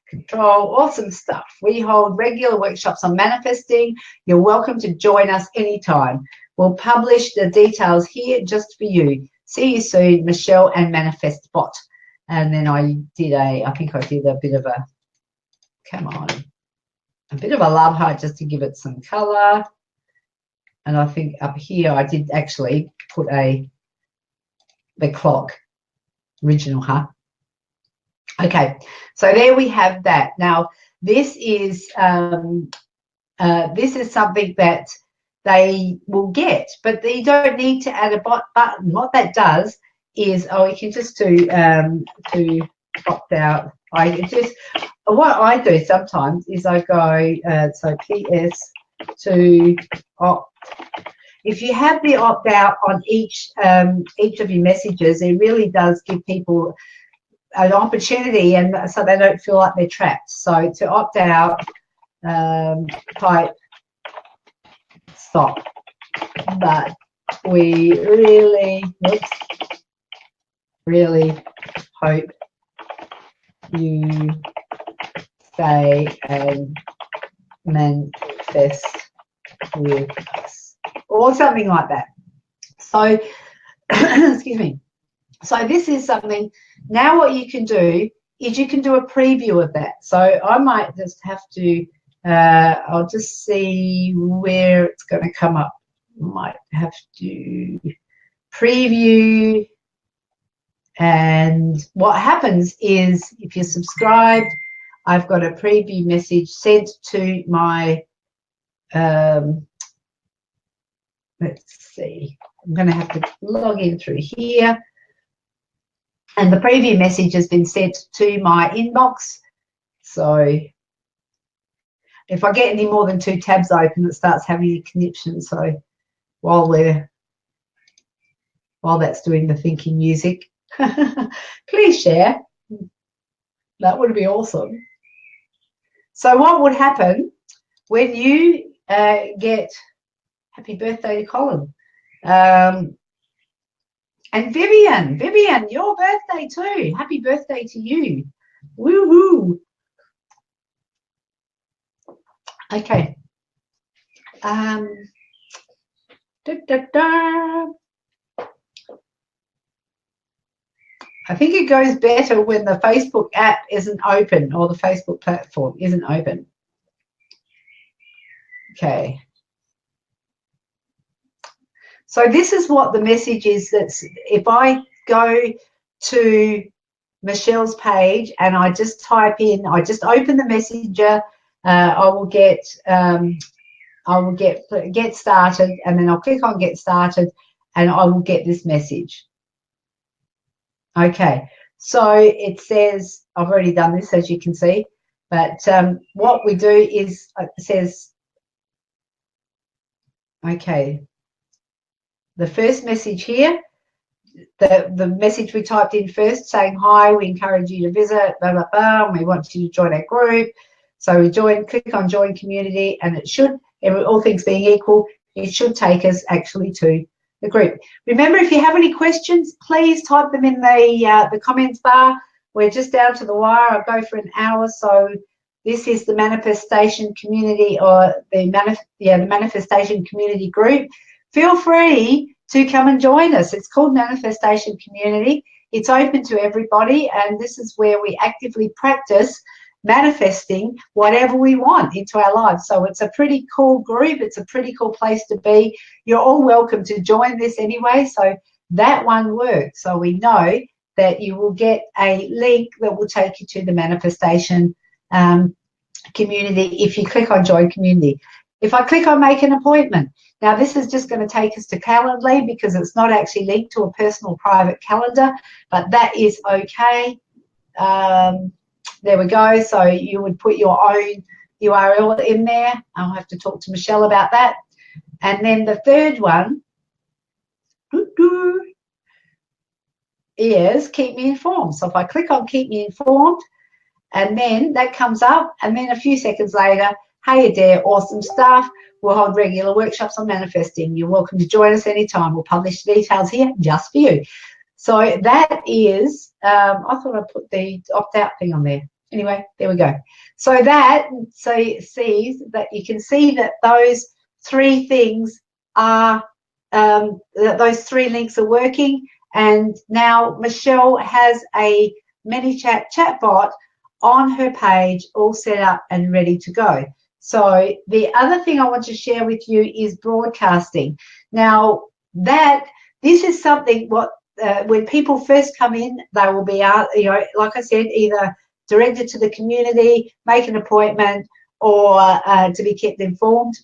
control. Awesome stuff. We hold regular workshops on manifesting. You're welcome to join us anytime. We'll publish the details here just for you. See you soon, Michelle and Manifest Bot. And then I think I did a bit of a, come on, a bit of a love heart just to give it some color. And I think up here I did actually put the clock, original, huh? Okay, so there we have that. Now this is something that they will get, but you don't need to add a button. What that does is, you can just do to opt out. What I do sometimes is I go so PS to opt. If you have the opt out on each of your messages, it really does give people an opportunity, and so they don't feel like they're trapped. So to opt out, type stop. But we really hope you stay and manifest with us, or something like that. So excuse me. So this is something. Now what you can do is you can do a preview of that. So I might just have to, I'll just see where it's going to come up. Might have to preview. And what happens is if you're subscribed, I've got a preview message sent to my, let's see, I'm going to have to log in through here. And the preview message has been sent to my inbox. So if I get any more than 2 tabs open, it starts having a connection. So while that's doing the thinking music, please share. That would be awesome. So what would happen when you get happy birthday to Colin? And Vivian, your birthday too. Happy birthday to you. Woohoo. Okay. Da, da, da. I think it goes better when the Facebook app isn't open, or the Facebook platform isn't open. Okay. So this is what the message is. That's if I go to Michelle's page and I just type in, I just open the messenger, I will get get started, and then I'll click on get started, and I will get this message. Okay, so it says, I've already done this, as you can see, but what we do is it says, okay, the first message here, the message we typed in first saying, hi, we encourage you to visit, blah, blah, blah, and we want you to join our group. So we click on join community, and it should, all things being equal, it should take us actually to the group. Remember, if you have any questions, please type them in the comments bar. We're just down to the wire. I'll go for an hour. So this is the manifestation community, or the manifestation community group. Feel free to come and join us. It's called Manifestation Community. It's open to everybody, and this is where we actively practice manifesting whatever we want into our lives. So it's a pretty cool group. It's a pretty cool place to be. You're all welcome to join this anyway. So that one works. So we know that you will get a link that will take you to the manifestation community if you click on join community. If I click on make an appointment, now this is just going to take us to Calendly because it's not actually linked to a personal private calendar, but that is okay. There we go. So you would put your own URL in there. I'll have to talk to Michelle about that. And then the third one is keep me informed. So if I click on keep me informed, and then that comes up, and then a few seconds later, hey Adair, awesome stuff. We'll hold regular workshops on manifesting. You're welcome to join us anytime. We'll publish the details here just for you. So that is, I thought I put the opt-out thing on there. Anyway, there we go. So that, so it sees that you can see that those three things are, that those three links are working. And now Michelle has a ManyChat chatbot on her page, all set up and ready to go. So the other thing I want to share with you is broadcasting. Now this is something when people first come in, they will be, like I said, either directed to the community, make an appointment, or to be kept informed.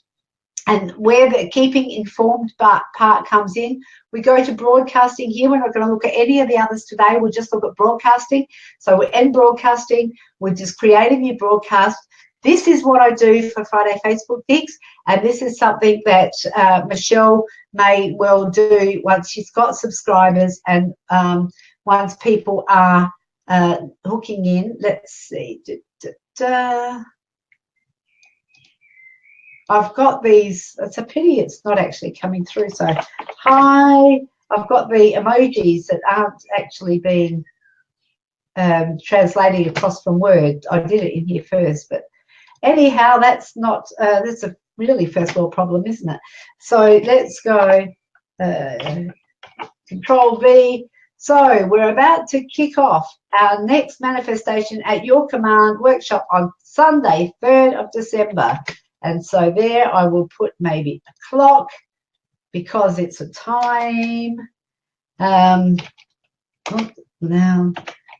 And where the keeping informed part comes in, we go to broadcasting here. We're not going to look at any of the others today. We'll just look at broadcasting. So we're in broadcasting. We're just creating your broadcast. This is what I do for Friday Facebook Fix, and this is something that Michelle may well do once she's got subscribers and once people are hooking in. Let's see. I've got these. It's a pity it's not actually coming through. So, hi. I've got the emojis that aren't actually being translated across from Word. I did it in here first, but anyhow, that's not. That's a really first world problem, isn't it? So let's go. Control V. So we're about to kick off our next manifestation at your command workshop on Sunday, 3rd of December. And so there I will put maybe a clock because it's a time. Now,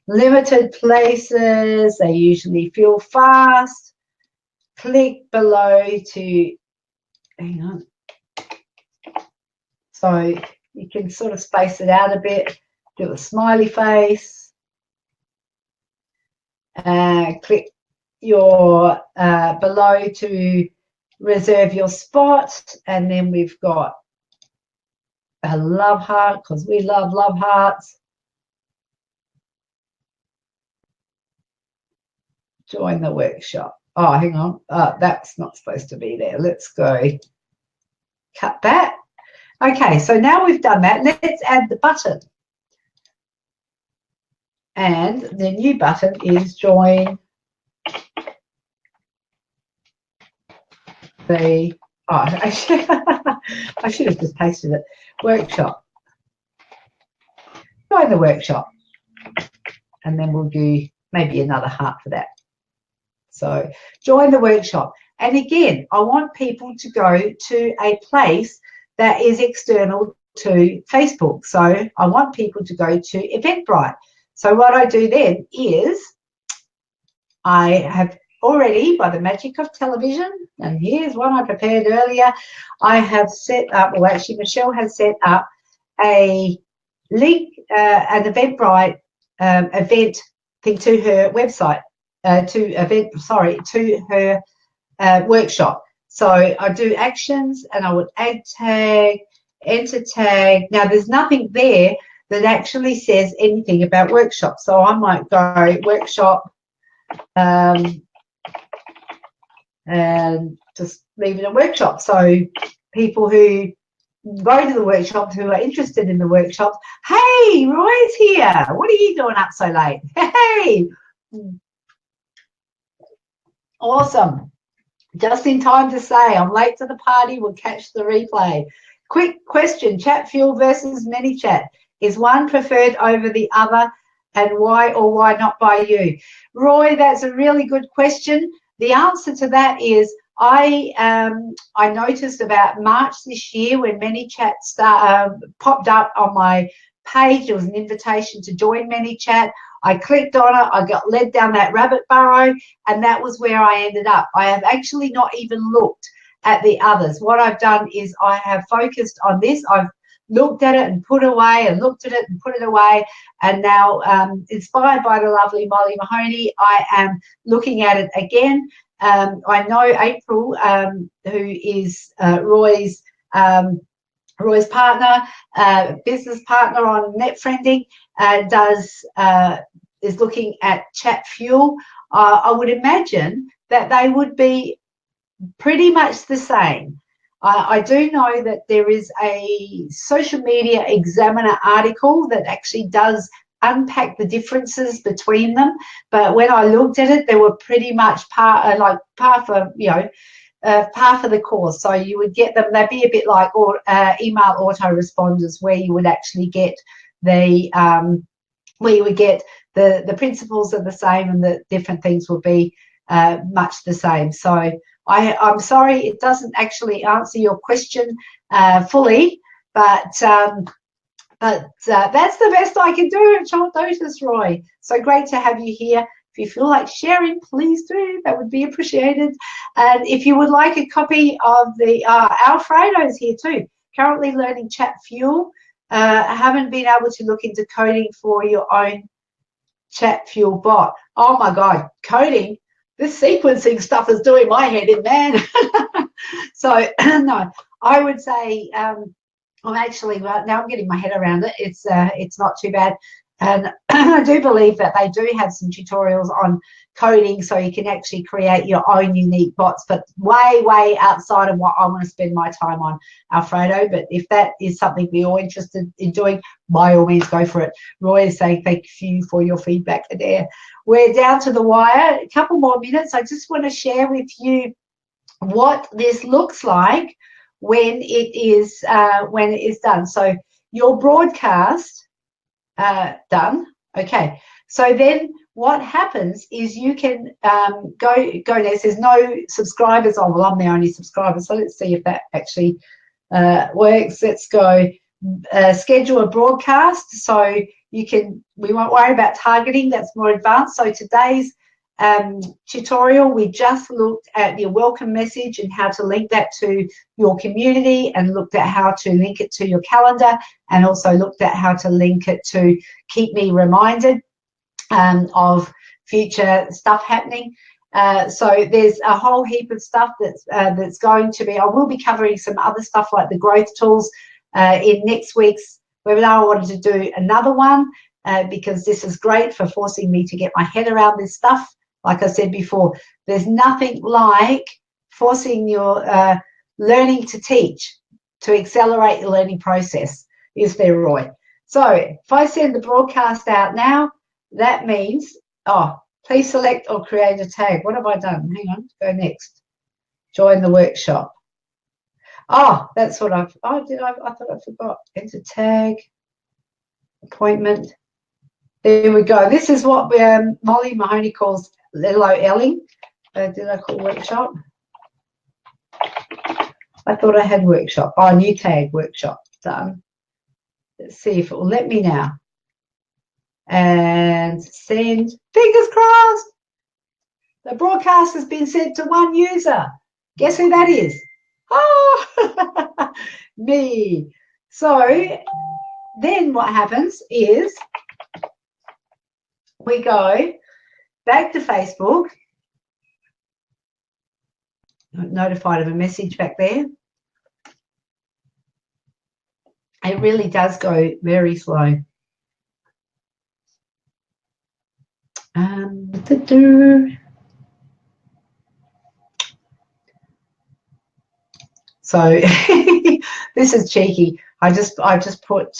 limited places, they usually fill fast. Click below to, hang on. So you can sort of space it out a bit, do a smiley face. Click your below to reserve your spot, and then we've got a love heart because we love hearts. Join the workshop. Oh, hang on. That's not supposed to be there. Let's go cut that. Okay, so now we've done that, let's add the button. And the new button is join the, I should have just pasted it, workshop. Join the workshop. And then we'll do maybe another heart for that. So join the workshop. And again, I want people to go to a place that is external to Facebook. So I want people to go to Eventbrite. So what I do then is I have already, by the magic of television, and here's one I prepared earlier, I have set up, well actually Michelle has set up a link, an Eventbrite event thing to her website, to her workshop. So I do actions and I would add tag, enter tag. Now there's nothing there that actually says anything about workshop. So I might go workshop and just leave it a workshop. So people who go to the workshop, who are interested in the workshop, hey, Roy's here. What are you doing up so late? Hey, awesome. Just in time to say I'm late to the party, we'll catch the replay. Quick question, chat fuel versus ManyChat. Is one preferred over the other, and why or why not by you? Roy, that's a really good question. The answer to that is I noticed about March this year when ManyChat popped up on my page. There was an invitation to join ManyChat. I clicked on it. I got led down that rabbit burrow, and that was where I ended up. I have actually not even looked at the others. What I've done is I have focused on this. I've looked at it and put away, and looked at it and put it away, and now inspired by the lovely Molly Mahoney, I am looking at it again. I know April, who is Roy's partner, business partner on Net Friending, is looking at Chat Fuel. I would imagine that they would be pretty much the same. I do know that there is a social media examiner article that actually does unpack the differences between them, but when I looked at it, they were pretty much par for the course. So you would get them, they'd be a bit like email autoresponders, where you would actually get the principles are the same, and the different things will be much the same. So I'm sorry it doesn't actually answer your question fully, but that's the best I can do at short notice, Roy. So great to have you here. If you feel like sharing, please do. That would be appreciated. And if you would like a copy of the Alfredo's here too. Currently learning Chat Fuel. I haven't been able to look into coding for your own Chat Fuel bot. Oh my God, coding. This sequencing stuff is doing my head in, man. So no, I would say I'm actually, now I'm getting my head around it. It's not too bad. And I do believe that they do have some tutorials on coding, so you can actually create your own unique bots, but way, way outside of what I want to spend my time on, Alfredo. But if that is something you're interested in doing, by all means, go for it. Roy is saying thank you for your feedback there. We're down to the wire. A couple more minutes. I just want to share with you what this looks like when it is done. So your broadcast done. Okay, so then what happens is you can go there. It says no subscribers. Oh well, I'm the only subscriber, so let's see if that actually works. Let's go schedule a broadcast. So we won't worry about targeting, that's more advanced. So today's tutorial, we just looked at your welcome message and how to link that to your community, and looked at how to link it to your calendar, and also looked at how to link it to keep me reminded of future stuff happening. So there's a whole heap of stuff that's going to be, I will be covering some other stuff like the growth tools in next week's webinar. I wanted to do another one because this is great for forcing me to get my head around this stuff. Like I said before, there's nothing like forcing your learning to teach to accelerate your learning process, is there, Roy? So if I send the broadcast out now, that means, please select or create a tag. What have I done? Hang on, go next. Join the workshop. Oh, that's what I thought I forgot. Enter tag, appointment. There we go. This is what Molly Mahoney calls LOLing. Did I call workshop? I thought I had workshop. Oh, new tag, workshop, done. Let's see if it will let me now. And send. Fingers crossed. The broadcast has been sent to one user. Guess who that is? Oh, me. So then what happens is we go back to Facebook. I'm notified of a message back there. It really does go very slow. So this is cheeky. I just put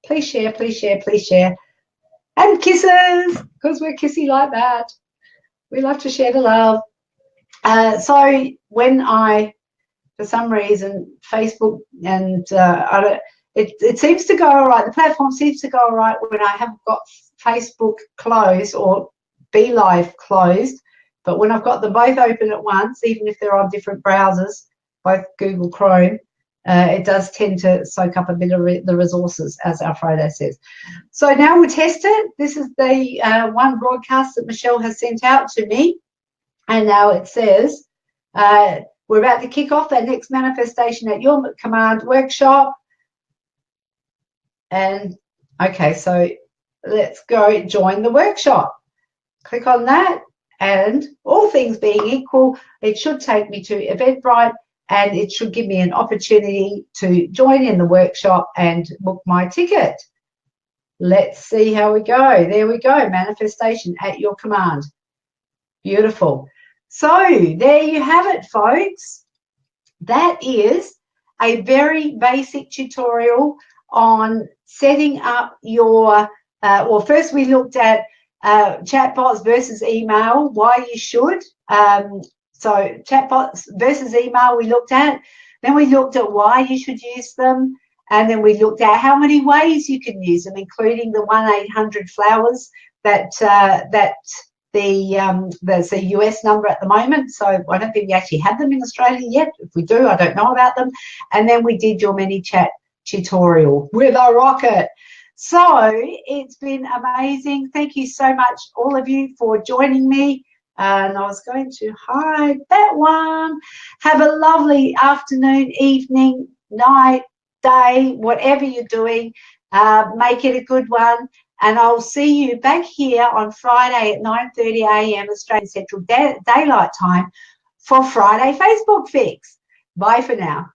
please share, please share, please share, and kisses, because we're kissy like that. We love to share the love. So when for some reason, Facebook and it seems to go all right. The platform seems to go all right when I haven't got Facebook closed or BeLive closed. But when I've got them both open at once, even if they're on different browsers, both Google Chrome It does tend to soak up a bit of the resources, as Alfredo says. So now we'll test it. This is the one broadcast that Michelle has sent out to me. And now it says, we're about to kick off that next manifestation at your command workshop. And okay, so let's go join the workshop. Click on that, and all things being equal, it should take me to Eventbrite, and it should give me an opportunity to join in the workshop and book my ticket. Let's see how we go. There we go, manifestation at your command. Beautiful. So there you have it, folks. That is a very basic tutorial on setting up your, well, first we looked at chatbots versus email, why you should. So chatbots versus email we looked at. Then we looked at why you should use them. And then we looked at how many ways you can use them, including the 1-800-Flowers there's a US number at the moment, so I don't think we actually have them in Australia yet. If we do, I don't know about them. And then we did your ManyChat tutorial with a rocket. So it's been amazing. Thank you so much, all of you, for joining me. And I was going to hide that one. Have a lovely afternoon, evening, night, day, whatever you're doing. Make it a good one. And I'll see you back here on Friday at 9:30 a.m. Australian Central Daylight Time for Friday Facebook Fix. Bye for now.